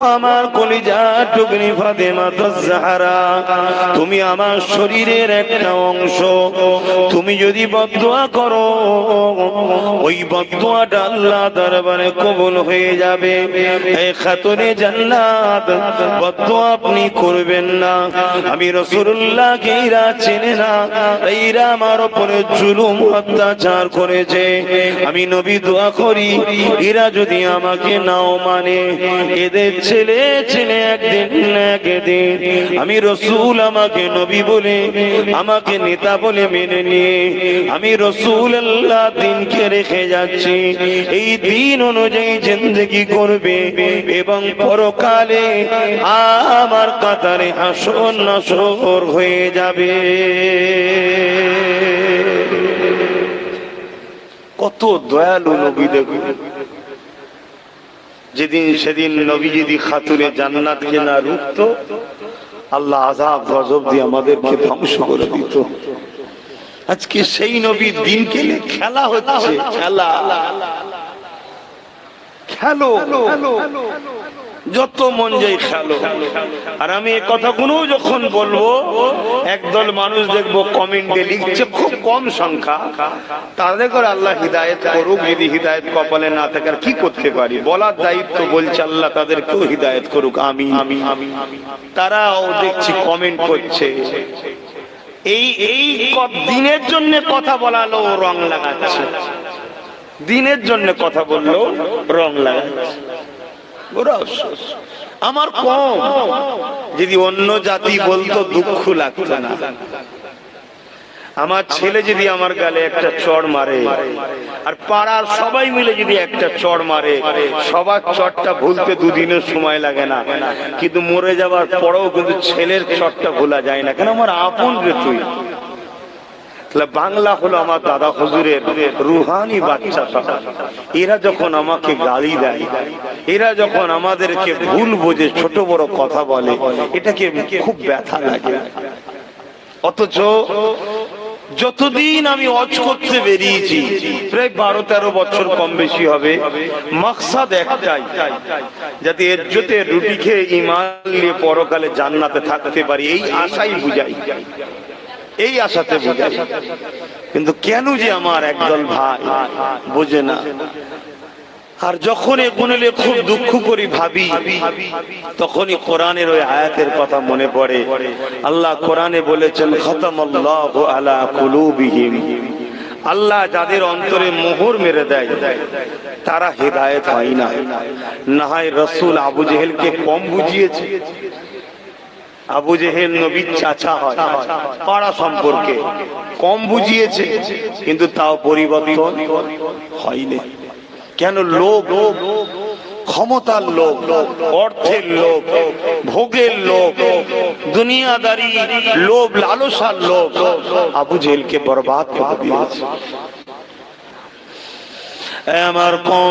আমার কলিজা টুকরি ফাতেমা জাহরা, তুমি আমার শরীরের একটা অংশ। তুমি যদি বদদুয়া করো, ওই বদদুয়াটা আল্লাহ দরবারে কবুল হয়ে যাবে। এই খাতুনে জান্নাত, বদদুয়া আপনি করবেন না। আমি রাসূলুল্লাহকে এরা চেনে না, এরা আমার উপরে জুলুম অত্যাচার করেছে। আমি নবী দোয়া করি, এরা যদি আমাকে নাও মানে, এদের ছেলে ছেলে একদিন আমি রাসূল আমাকে নবী বলে, আমাকে নেতা বলে মেনে নিয়ে আমি রাসূলুল্লাহ দিনকে রেখে যাচ্ছি। এই দিন অনুযায়ী জিন্দেগি করবে এবং পরকালে আমার কাতারে হাসর নাসর হয়ে যাবে। কত দয়ালু নবী দেখুন। যেদিন সেদিন নবী যদি খাতুনে জান্নাতকে না রুখতো, আল্লাহ আযাব গজব দিয়ে আমাদেরকে ধ্বংস করে দিত। আজকে সেই নবীর দিনকে খেলা হচ্ছে, খেলো যত মন যায় খেলো। আর আমি এই কথাগুলো যখন বলবো, একদল মানুষ দেখবো কমেন্টে লিখছে, খুব কম সংখ্যা, তাদের করে আল্লাহ হিদায়েত করুক। যদি হিদায়েত কপালে না থাকে আর কি করতে পারি, বলার দায়িত্ব বলছে আল্লাহ তাদেরকেও হিদায়েত করুক, আমিন। তারাও দেখছি কমেন্ট করছে। এই দিনের জন্য কথা বলালো রং লাগাচ্ছে, দিনের জন্য কথা বললো রং লাগাচ্ছে। আমার কম, যদি অন্য জাতি বলতো দুঃখ লাগতো না। আমার ছেলে যদি আমার গালে একটা চড় মারে, আর পাড়ার সবাই মিলে যদি একটা চড় মারে, সবার চড়টা ভুলতে দুদিনের সময় লাগে না, কিন্তু মরে যাবার পরেও কিন্তু ছেলের চড়টা ভোলা যায় না। কেন? আমার আপন রে তুই। বাংলা হলো আমার দাদা হুজুরের রুহানি বাচ্চা। এরা যখন আমাকে গালি দেয়, এরা যখন আমাদেরকে ভুল বোঝে, ছোট বড় কথা বলে, এটাকে খুব ব্যথা লাগে। অথচ যতদিন আমি ওয়াজ করতে বেরিয়েছি, প্রায় 12-13 বছর কম বেশি হবে, মাকসাদ একটাই, যাতে ইজ্জতের রুটি খেয়ে ঈমান নিয়ে পরকালে জান্নাতে থাকতে পারি, এই আশাই বুঝাই, এই আশাতে বুঝাই। কিন্তু কেন যে আমার একদল ভাই বোঝে না। আর যখন এগুলো খুব দুঃখ করি ভাবি, তখনই কোরআনের ওই আয়াতের কথা মনে পড়ে। আল্লাহ কোরআনে বলেছেন, খাতামাল্লাহু আলা কুলুবিহিম, আল্লাহ যাদের অন্তরে মোহর মেরে দেয় তারা হেদায়েত হয় না। না হয় রাসূল আবু জেহেলকে কম বুঝিয়েছে। আবু জেহেল নবীর চাচা হয়, পাড়া সম্পর্কে কম বুঝিয়েছে, কিন্তু তাও পরিবর্তন হয়নি। কেন? লোভ, ক্ষমতার লোভ, অর্থের লোভ, ভোগের লোভ, দুনিয়াদারি লোভ, লালসার লোভ আবু জেহেলকে বরবাদ করে দিয়েছে। আমার কম